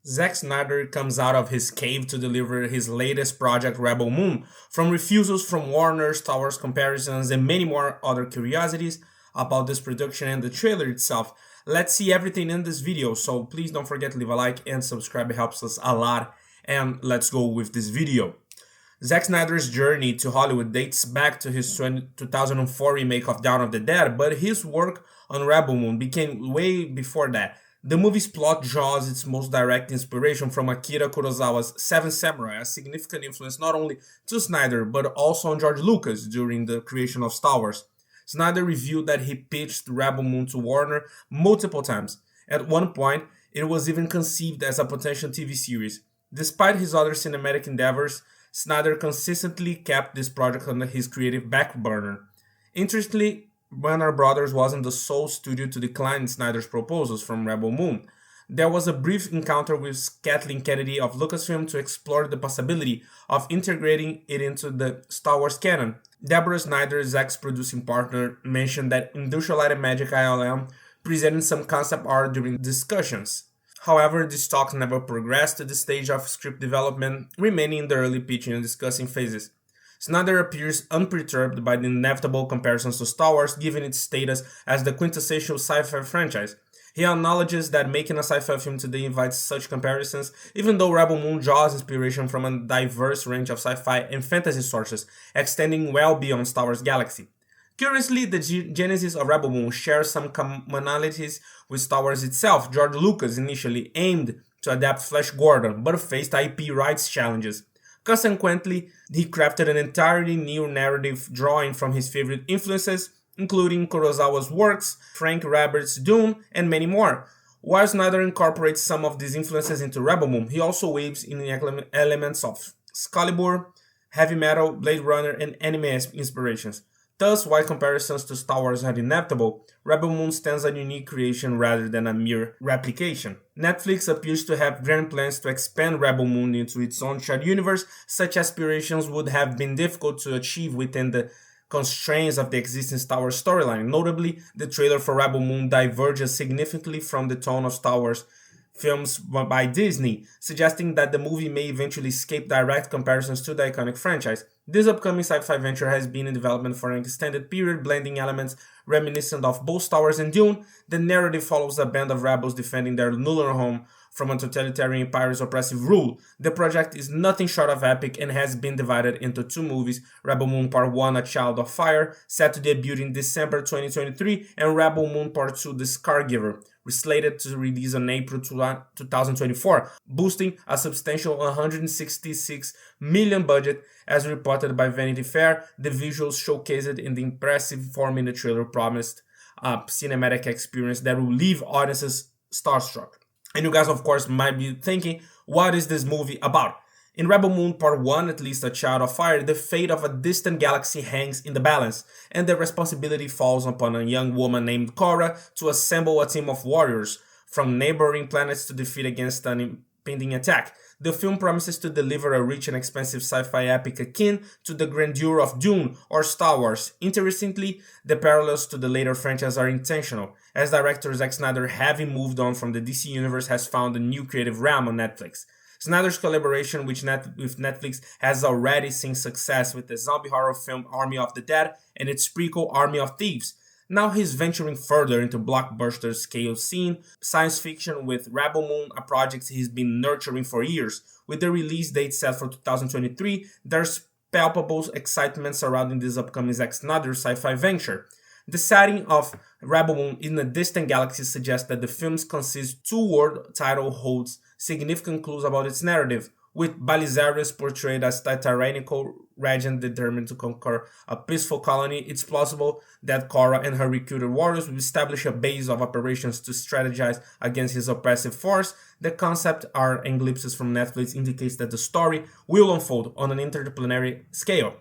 Zack Snyder comes out of his cave to deliver his latest project, Rebel Moon. From refusals from Warner, Star Wars comparisons, and many more other curiosities about this production and the trailer itself, let's see everything in this video, so please don't forget to leave a like and subscribe, it helps us a lot. And let's go with this video. Zack Snyder's journey to Hollywood dates back to his 2004 remake of Dawn of the Dead, but his work on Rebel Moon began way before that. The movie's plot draws its most direct inspiration from Akira Kurosawa's Seven Samurai, a significant influence not only to Snyder but also on George Lucas during the creation of Star Wars. Snyder revealed that he pitched Rebel Moon to Warner multiple times. At one point, it was even conceived as a potential TV series. Despite his other cinematic endeavors, Snyder consistently kept this project on his creative back burner. Interestingly, Warner Brothers wasn't the sole studio to decline Snyder's proposals from Rebel Moon. There was a brief encounter with Kathleen Kennedy of Lucasfilm to explore the possibility of integrating it into the Star Wars canon. Deborah Snyder, Zack's producing partner, mentioned that Industrial Light and Magic ILM presented some concept art during discussions. However, these talks never progressed to the stage of script development, remaining in the early pitching and discussing phases. Snyder appears unperturbed by the inevitable comparisons to Star Wars given its status as the quintessential sci-fi franchise. He acknowledges that making a sci-fi film today invites such comparisons, even though Rebel Moon draws inspiration from a diverse range of sci-fi and fantasy sources, extending well beyond Star Wars galaxy. Curiously, the genesis of Rebel Moon shares some commonalities with Star Wars itself. George Lucas initially aimed to adapt Flash Gordon, but faced IP rights challenges. Consequently, he crafted an entirely new narrative drawing from his favorite influences, including Kurosawa's works, Frank Herbert's Dune, and many more. While Snyder incorporates some of these influences into Rebel Moon, he also weaves in elements of Excalibur, heavy metal, Blade Runner, and anime inspirations. Thus, while comparisons to Star Wars are inevitable, Rebel Moon stands a unique creation rather than a mere replication. Netflix appears to have grand plans to expand Rebel Moon into its own shared universe. Such aspirations would have been difficult to achieve within the constraints of the existing Star Wars storyline. Notably, the trailer for Rebel Moon diverges significantly from the tone of Star Wars films by Disney, suggesting that the movie may eventually escape direct comparisons to the iconic franchise. This upcoming sci-fi venture has been in development for an extended period, blending elements reminiscent of both Star Wars and Dune. The narrative follows a band of rebels defending their lunar home from a totalitarian empire's oppressive rule. The project is nothing short of epic and has been divided into two movies, Rebel Moon Part 1, A Child of Fire, set to debut in December 2023, and Rebel Moon Part 2, The Scargiver, slated to release on April 2024, boosting a substantial $166 million budget. As reported by Vanity Fair, the visuals showcased in the impressive 4-minute trailer promised a cinematic experience that will leave audiences starstruck. And you guys, of course, might be thinking, what is this movie about? In Rebel Moon Part 1, at least A Child of Fire, the fate of a distant galaxy hangs in the balance, and the responsibility falls upon a young woman named Korra to assemble a team of warriors from neighboring planets to defeat against an impending attack. The film promises to deliver a rich and expansive sci-fi epic akin to the grandeur of Dune or Star Wars. Interestingly, the parallels to the later franchise are intentional, as director Zack Snyder, having moved on from the DC universe, has found a new creative realm on Netflix. Snyder's collaboration with Netflix has already seen success with the zombie horror film Army of the Dead and its prequel Army of Thieves. Now he's venturing further into blockbuster scale scene science fiction with Rebel Moon, a project he's been nurturing for years. With the release date set for 2023, there's palpable excitement surrounding this upcoming Zack Snyder sci-fi venture. The setting of Rebel Moon in a distant galaxy suggests that the film's concise two-word title holds significant clues about its narrative, with Balisarius portrayed as a tyrannical regent determined to conquer a peaceful colony. It's plausible that Korra and her recruited warriors will establish a base of operations to strategize against his oppressive force. The concept art and glimpses from Netflix indicates that the story will unfold on an interplanetary scale.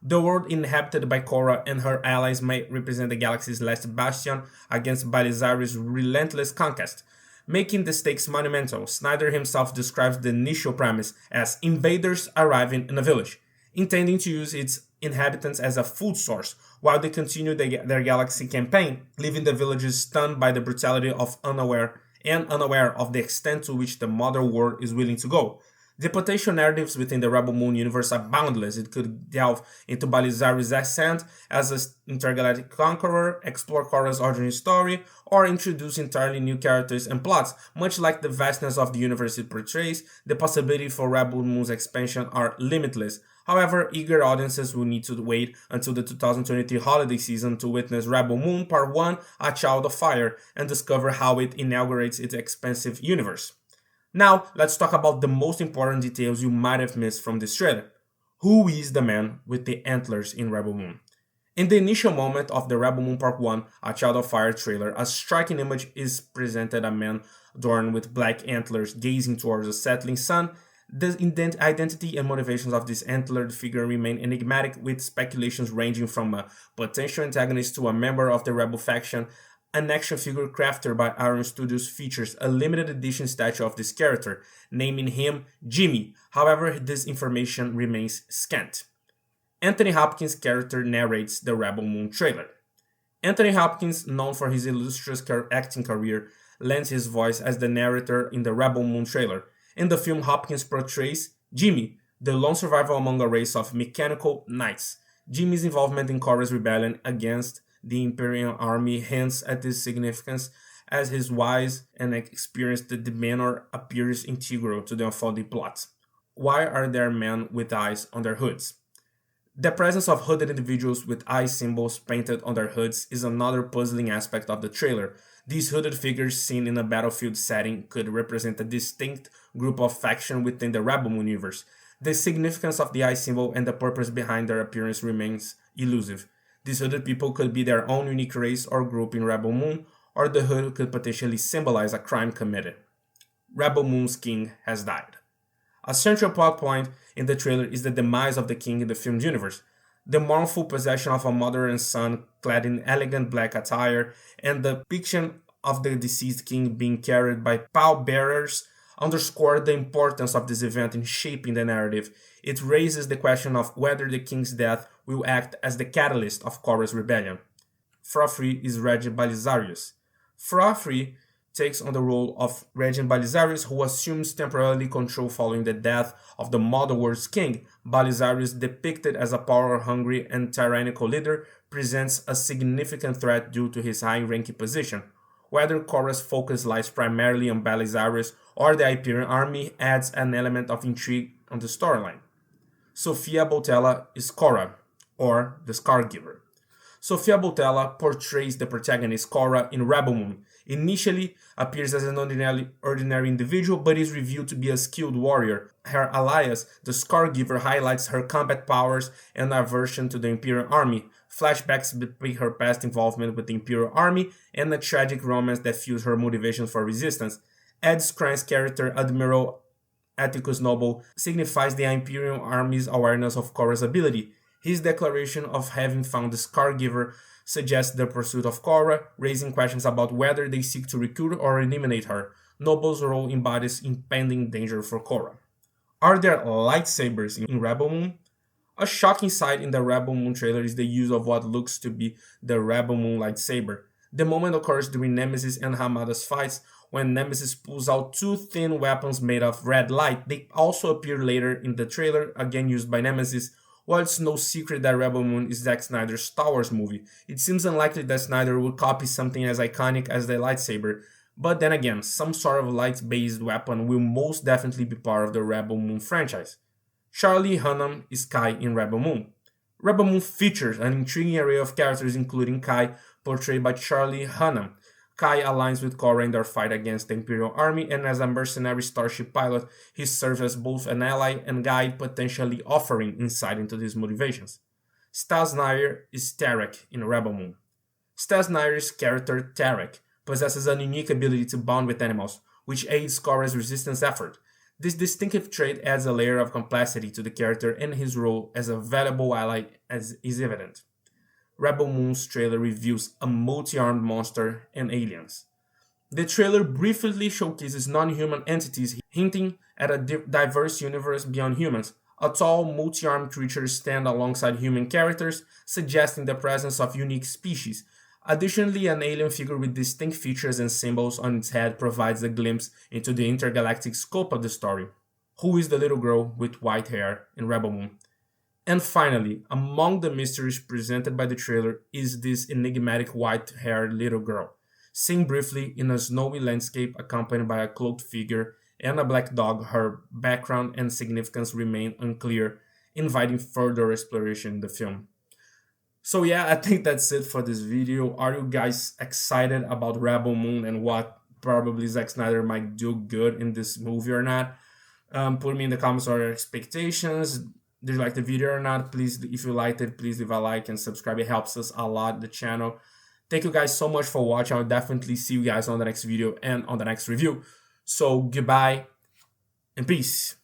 The world inhabited by Korra and her allies may represent the galaxy's last bastion against Balisarius' relentless conquest, making the stakes monumental. Snyder himself describes the initial premise as invaders arriving in a village, intending to use its inhabitants as a food source while they continue their galaxy campaign, leaving the villagers stunned by the brutality of unaware and unaware of the extent to which the Mother World is willing to go. The potential narratives within the Rebel Moon universe are boundless. It could delve into Balizari's ascent as an intergalactic conqueror, explore Korra's origin story, or introduce entirely new characters and plots. Much like the vastness of the universe it portrays, the possibility for Rebel Moon's expansion are limitless. However, eager audiences will need to wait until the 2023 holiday season to witness Rebel Moon Part 1, A Child of Fire, and discover how it inaugurates its expansive universe. Now, let's talk about the most important details you might have missed from this trailer. Who is the man with the antlers in Rebel Moon? In the initial moment of the Rebel Moon Part 1, A Child of Fire trailer, a striking image is presented: a man adorned with black antlers gazing towards the setting sun. The identity and motivations of this antlered figure remain enigmatic, with speculations ranging from a potential antagonist to a member of the rebel faction. An action figure crafted by Iron Studios features a limited edition statue of this character, naming him Jimmy. However, this information remains scant. Anthony Hopkins' character narrates the Rebel Moon trailer. Anthony Hopkins, known for his illustrious acting career, lends his voice as the narrator in the Rebel Moon trailer. In the film, Hopkins portrays Jimmy, the lone survivor among a race of mechanical knights. Jimmy's involvement in Korra's rebellion against the Imperial Army hints at this significance, as his wise and experienced demeanor appears integral to the unfolding plot. Why are there men with eyes on their hoods? The presence of hooded individuals with eye symbols painted on their hoods is another puzzling aspect of the trailer. These hooded figures seen in a battlefield setting could represent a distinct group of faction within the Rebel Moon universe. The significance of the eye symbol and the purpose behind their appearance remains elusive. These hooded people could be their own unique race or group in Rebel Moon, or the hood could potentially symbolize a crime committed. Rebel Moon's king has died. A central plot point in the trailer is the demise of the king in the film's universe. The mournful possession of a mother and son clad in elegant black attire, and the depiction of the deceased king being carried by pallbearers underscore the importance of this event in shaping the narrative. It raises the question of whether the king's death will act as the catalyst of Korra's rebellion. Frofri is Regent Balizarius. Frofri takes on the role of Regent Balizarius, who assumes temporarily control following the death of the Mother World's king. Balizarius, depicted as a power-hungry and tyrannical leader, presents a significant threat due to his high-ranking position. Whether Korra's focus lies primarily on Balizarius or the Hyperion army adds an element of intrigue on the storyline. Sofia Boutella is Korra, or the Scargiver. Sofia Boutella portrays the protagonist Korra in Rebel Moon. Initially appears as an ordinary individual, but is revealed to be a skilled warrior. Her alias, the Scargiver, highlights her combat powers and aversion to the Imperial Army. Flashbacks depict her past involvement with the Imperial Army and a tragic romance that fuels her motivation for resistance. Ed Skrine's character, Admiral Atticus Noble, signifies the Imperial Army's awareness of Korra's ability. His declaration of having found the Scargiver suggests the pursuit of Korra, raising questions about whether they seek to recruit or eliminate her. Noble's role embodies impending danger for Korra. Are there lightsabers in Rebel Moon? A shocking sight in the Rebel Moon trailer is the use of what looks to be the Rebel Moon lightsaber. The moment occurs during Nemesis and Hamada's fights, when Nemesis pulls out two thin weapons made of red light. They also appear later in the trailer, again used by Nemesis. While it's no secret that Rebel Moon is Zack Snyder's Star Wars movie, it seems unlikely that Snyder would copy something as iconic as the lightsaber. But then again, some sort of light-based weapon will most definitely be part of the Rebel Moon franchise. Charlie Hunnam is Kai in Rebel Moon. Rebel Moon features an intriguing array of characters, including Kai, portrayed by Charlie Hunnam. Kai aligns with Korra in their fight against the Imperial Army, and as a mercenary starship pilot, he serves as both an ally and guide, potentially offering insight into his motivations. Stas Nair is Tarek in Rebel Moon. Stas Nair's character, Tarek, possesses a unique ability to bond with animals, which aids Korra's resistance effort. This distinctive trait adds a layer of complexity to the character, and his role as a valuable ally is evident. Rebel Moon's trailer reveals a multi-armed monster and aliens. The trailer briefly showcases non-human entities, hinting at a diverse universe beyond humans. A tall, multi-armed creature stands alongside human characters, suggesting the presence of unique species. Additionally, an alien figure with distinct features and symbols on its head provides a glimpse into the intergalactic scope of the story. Who is the little girl with white hair in Rebel Moon? And finally, among the mysteries presented by the trailer is this enigmatic white-haired little girl, seen briefly in a snowy landscape accompanied by a cloaked figure and a black dog. Her background and significance remain unclear, inviting further exploration in the film. So yeah, I think that's it for this video. Are you guys excited about Rebel Moon and what probably Zack Snyder might do good in this movie or not? Put me in the comments what are your expectations. Did you like the video or not? Please, if you liked it, please leave a like and subscribe. It helps us a lot, the channel. Thank you guys so much for watching. I'll definitely see you guys on the next video and on the next review. So goodbye and peace.